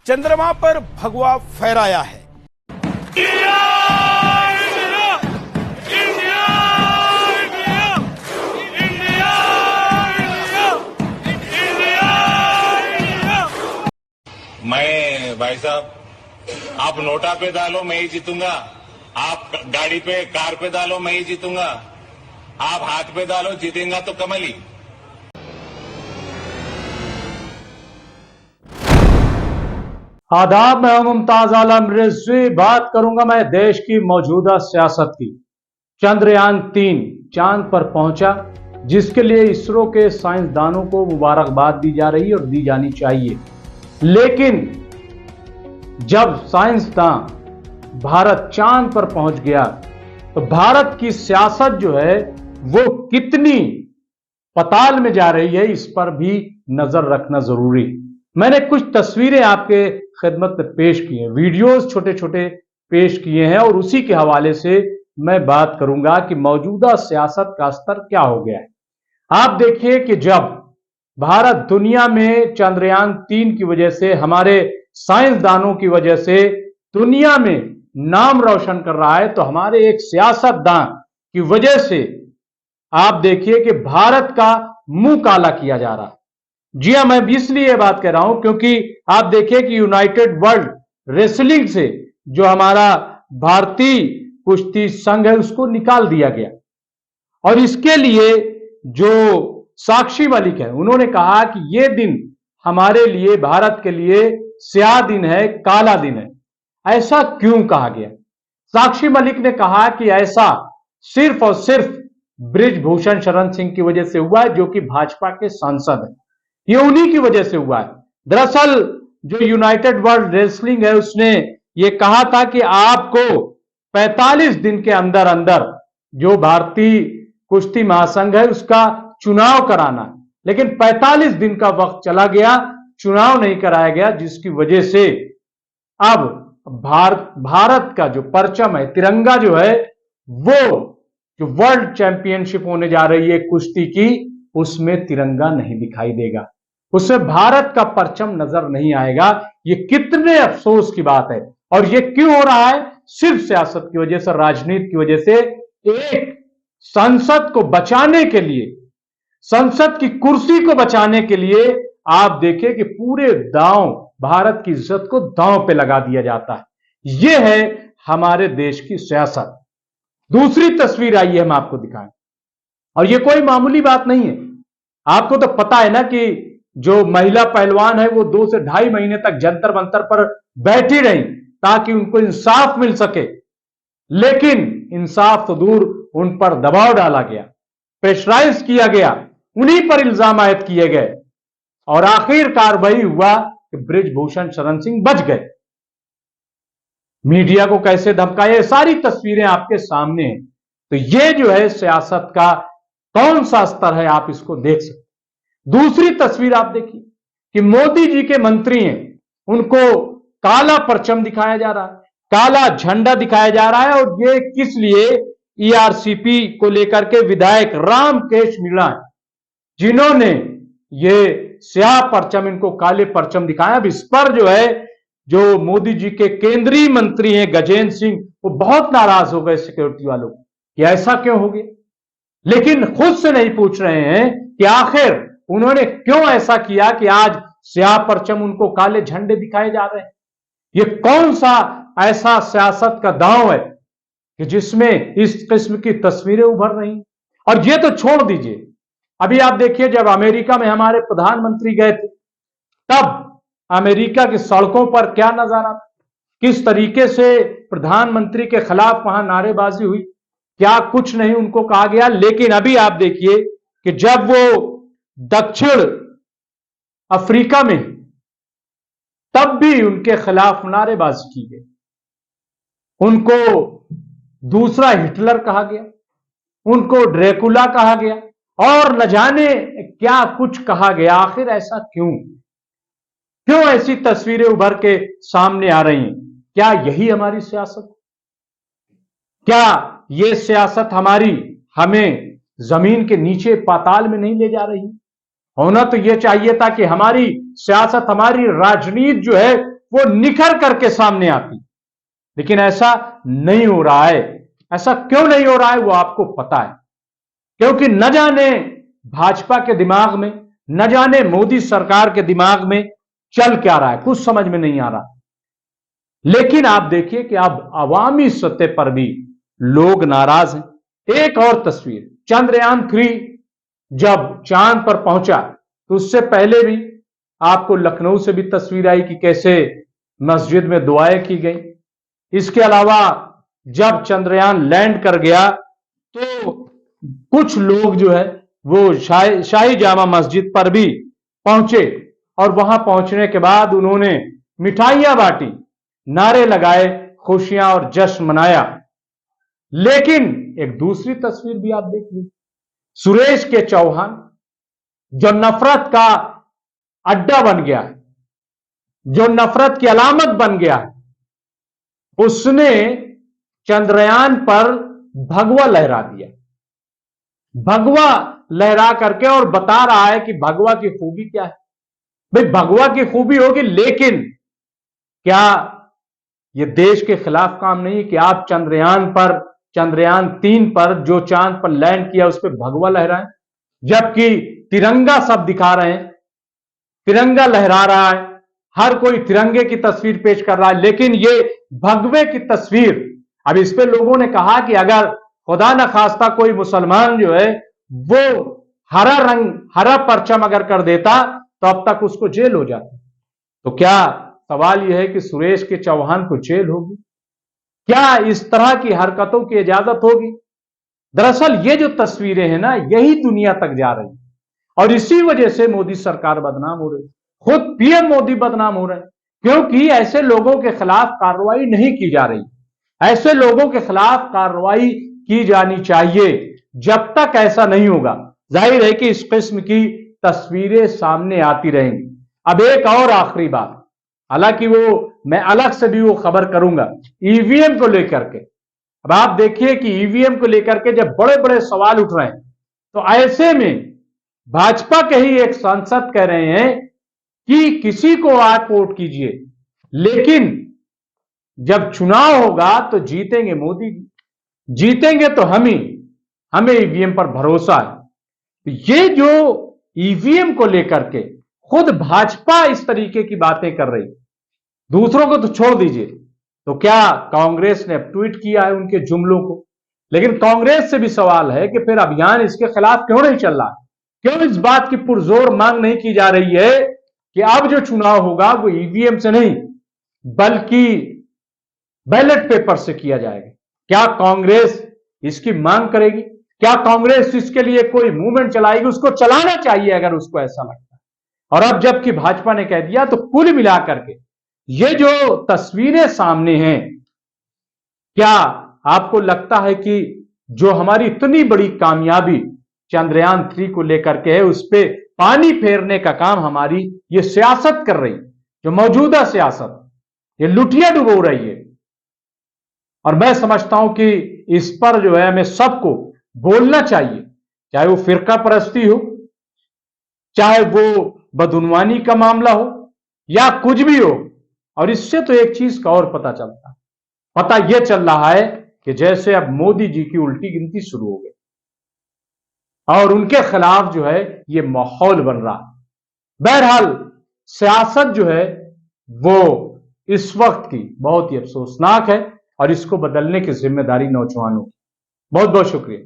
चंद्रमा पर भगवा फहराया है। मैं भाई साहब, आप नोटा पे डालो मैं ही जीतूंगा, आप गाड़ी पे कार पे डालो मैं ही जीतूंगा, आप हाथ पे डालो जीतेगा तो कमल ही। आदाब, मैं मुमताज आलम रिजवी बात करूंगा मैं देश की मौजूदा सियासत की। चंद्रयान 3 चांद पर पहुंचा, जिसके लिए इसरो के साइंसदानों को मुबारकबाद दी जा रही है और दी जानी चाहिए। लेकिन जब साइंसदान भारत चांद पर पहुंच गया तो भारत की सियासत जो है वो कितनी पताल में जा रही है, इस पर भी नजर रखना जरूरी। मैंने कुछ तस्वीरें आपके खिदमत में पेश की हैं, वीडियोस छोटे छोटे पेश किए हैं और उसी के हवाले से मैं बात करूंगा कि मौजूदा सियासत का स्तर क्या हो गया है। आप देखिए कि जब भारत दुनिया में चंद्रयान 3 की वजह से, हमारे साइंसदानों की वजह से दुनिया में नाम रोशन कर रहा है, तो हमारे एक सियासतदान की वजह से आप देखिए कि भारत का मुंह काला किया जा रहा है। जी हां, मैं इसलिए बात कर रहा हूं क्योंकि आप देखिए कि यूनाइटेड वर्ल्ड रेसलिंग से जो हमारा भारतीय कुश्ती संघ है उसको निकाल दिया गया। और इसके लिए जो साक्षी मलिक है उन्होंने कहा कि यह दिन हमारे लिए, भारत के लिए स्याह दिन है, काला दिन है। ऐसा क्यों कहा गया? साक्षी मलिक ने कहा कि ऐसा सिर्फ और सिर्फ बृजभूषण शरण सिंह की वजह से हुआ है, जो कि भाजपा के सांसद हैं। ये उन्हीं की वजह से हुआ है। दरअसल जो यूनाइटेड वर्ल्ड रेसलिंग है उसने ये कहा था कि आपको 45 दिन के अंदर अंदर जो भारतीय कुश्ती महासंघ है उसका चुनाव कराना, लेकिन 45 दिन का वक्त चला गया, चुनाव नहीं कराया गया, जिसकी वजह से अब भारत का जो परचम है, तिरंगा जो है, वो जो वर्ल्ड चैंपियनशिप होने जा रही है कुश्ती की, उसमें तिरंगा नहीं दिखाई देगा, उसमें भारत का परचम नजर नहीं आएगा। ये कितने अफसोस की बात है। और ये क्यों हो रहा है? सिर्फ सियासत की वजह से, राजनीति की वजह से। एक संसद को बचाने के लिए, संसद की कुर्सी को बचाने के लिए आप देखिए कि पूरे दांव, भारत की इज्जत को दांव पे लगा दिया जाता है। यह है हमारे देश की सियासत। दूसरी तस्वीर आइए हम आपको दिखाएं, और यह कोई मामूली बात नहीं है। आपको तो पता है ना कि जो महिला पहलवान है वो 2 से 2.5 महीने तक जंतर मंतर पर बैठी रही ताकि उनको इंसाफ मिल सके, लेकिन इंसाफ तो दूर, उन पर दबाव डाला गया, प्रेशराइज किया गया, उन्हीं पर इल्जाम आयद किए गए और आखिरकार वही हुआ कि बृजभूषण शरण सिंह बच गए। मीडिया को कैसे धमकाया, सारी तस्वीरें आपके सामने हैं। तो ये जो है सियासत का कौन सा स्तर है, आप इसको देख सकते। दूसरी तस्वीर आप देखिए कि मोदी जी के मंत्री हैं, उनको काला परचम दिखाया जा रहा है, काला झंडा दिखाया जा रहा है। और ये किस लिए? ईआरसीपी को लेकर के विधायक रामकेश मीणा है जिन्होंने ये स्याह परचम, इनको काले परचम दिखाया। अब इस पर जो है, जो मोदी जी के केंद्रीय मंत्री हैं गजेंद्र सिंह, वो बहुत नाराज हो गए सिक्योरिटी वालों को कि ऐसा क्यों हो गया, लेकिन खुद से नहीं पूछ रहे हैं कि आखिर उन्होंने क्यों ऐसा किया कि आज स्याह परचम, उनको काले झंडे दिखाए जा रहे हैं। ये कौन सा ऐसा सियासत का दांव है कि जिसमें इस किस्म की तस्वीरें उभर रही। और ये तो छोड़ दीजिए, अभी आप देखिए जब अमेरिका में हमारे प्रधानमंत्री गए थे, तब अमेरिका की सड़कों पर क्या नजारा, किस तरीके से प्रधानमंत्री के खिलाफ वहां नारेबाजी हुई, क्या कुछ नहीं उनको कहा गया। लेकिन अभी आप देखिए कि जब वो दक्षिण अफ्रीका में, तब भी उनके खिलाफ नारेबाजी की गई, उनको दूसरा हिटलर कहा गया, उनको ड्रैकुला कहा गया और न जाने क्या कुछ कहा गया। आखिर ऐसा क्यों ऐसी तस्वीरें उभर के सामने आ रही हैं? क्या यही हमारी सियासत? क्या ये सियासत हमें जमीन के नीचे पाताल में नहीं ले जा रही? होना तो यह चाहिए था कि हमारी सियासत, हमारी राजनीति जो है वो निखर करके सामने आती। लेकिन ऐसा नहीं हो रहा है। ऐसा क्यों नहीं हो रहा है वो आपको पता है, क्योंकि न जाने भाजपा के दिमाग में, न जाने मोदी सरकार के दिमाग में चल क्या रहा है, कुछ समझ में नहीं आ रहा। लेकिन आप देखिए कि अब अवामी सतह पर भी लोग नाराज हैं। एक और तस्वीर, चंद्रयान 3 जब चांद पर पहुंचा तो उससे पहले भी आपको लखनऊ से भी तस्वीर आई कि कैसे मस्जिद में दुआएं की गई। इसके अलावा जब चंद्रयान लैंड कर गया तो कुछ लोग जो है वो शाही जामा मस्जिद पर भी पहुंचे और वहां पहुंचने के बाद उन्होंने मिठाइयां बांटी, नारे लगाए, खुशियां और जश्न मनाया। लेकिन एक दूसरी तस्वीर भी आप देख लीजिए, सुरेश के चौहान जो नफरत का अड्डा बन गया है, जो नफरत की अलामत बन गया है, उसने चंद्रयान पर भगवा लहरा दिया, भगवा लहरा करके, और बता रहा है कि भगवा की खूबी क्या है। भाई भगवा की खूबी होगी, लेकिन क्या यह देश के खिलाफ काम नहीं है कि आप चंद्रयान 3 पर जो चांद पर लैंड किया उस पर भगवा लहराएं, जबकि तिरंगा सब दिखा रहे हैं, तिरंगा लहरा रहा है, हर कोई तिरंगे की तस्वीर पेश कर रहा है, लेकिन ये भगवे की तस्वीर। अब इस पे लोगों ने कहा कि अगर खुदा न खास्ता कोई मुसलमान जो है वो हरा रंग, हरा परचम अगर कर देता तो अब तक उसको जेल हो जाती। तो क्या सवाल यह है कि सुरेश के चौहान को जेल होगी? क्या इस तरह की हरकतों की इजाजत होगी? दरअसल ये जो तस्वीरें हैं ना, यही दुनिया तक जा रही है और इसी वजह से मोदी सरकार बदनाम हो रही, खुद पीएम मोदी बदनाम हो रहे हैं, क्योंकि ऐसे लोगों के खिलाफ कार्रवाई नहीं की जा रही। ऐसे लोगों के खिलाफ कार्रवाई की जानी चाहिए। जब तक ऐसा नहीं होगा, जाहिर है कि इस किस्म की तस्वीरें सामने आती रहेंगी। अब एक और आखिरी बात, हालांकि वो मैं अलग से भी वो खबर करूंगा ईवीएम को लेकर के। अब आप देखिए कि ईवीएम को लेकर के जब बड़े बड़े सवाल उठ रहे हैं, तो ऐसे में भाजपा के ही एक सांसद कह रहे हैं कि किसी को आप वोट कीजिए, लेकिन जब चुनाव होगा तो जीतेंगे मोदी जी, जीतेंगे तो हमें ईवीएम पर भरोसा है। ये जो ईवीएम को लेकर के खुद भाजपा इस तरीके की बातें कर रही, दूसरों को तो छोड़ दीजिए, तो क्या कांग्रेस ने ट्वीट किया है उनके जुमलों को? लेकिन कांग्रेस से भी सवाल है कि फिर अभियान इसके खिलाफ क्यों नहीं चल रहा? क्यों इस बात की पुरजोर मांग नहीं की जा रही है कि अब जो चुनाव होगा वो ईवीएम से नहीं बल्कि बैलेट पेपर से किया जाएगा? क्या कांग्रेस इसकी मांग करेगी? क्या कांग्रेस इसके लिए कोई मूवमेंट चलाएगी? उसको चलाना चाहिए अगर उसको ऐसा लगता है। और अब जबकि भाजपा ने कह दिया, तो कुल मिलाकर के ये जो तस्वीरें सामने हैं, क्या आपको लगता है कि जो हमारी इतनी बड़ी कामयाबी चंद्रयान 3 को लेकर के है, उस पर पानी फेरने का काम हमारी ये सियासत कर रही, जो मौजूदा सियासत, ये लुटिया डुबो रही है? और मैं समझता हूं कि इस पर जो है हमें सबको बोलना चाहिए, चाहे वो फिरका परस्ती हो, चाहे वो बदउनवानी का मामला हो, या कुछ भी हो। और इससे तो एक चीज का और पता यह चल रहा है कि जैसे अब मोदी जी की उल्टी गिनती शुरू हो गई और उनके खिलाफ जो है ये माहौल बन रहा है। बहरहाल सियासत जो है वो इस वक्त की बहुत ही अफसोसनाक है और इसको बदलने की जिम्मेदारी नौजवानों की। बहुत बहुत शुक्रिया।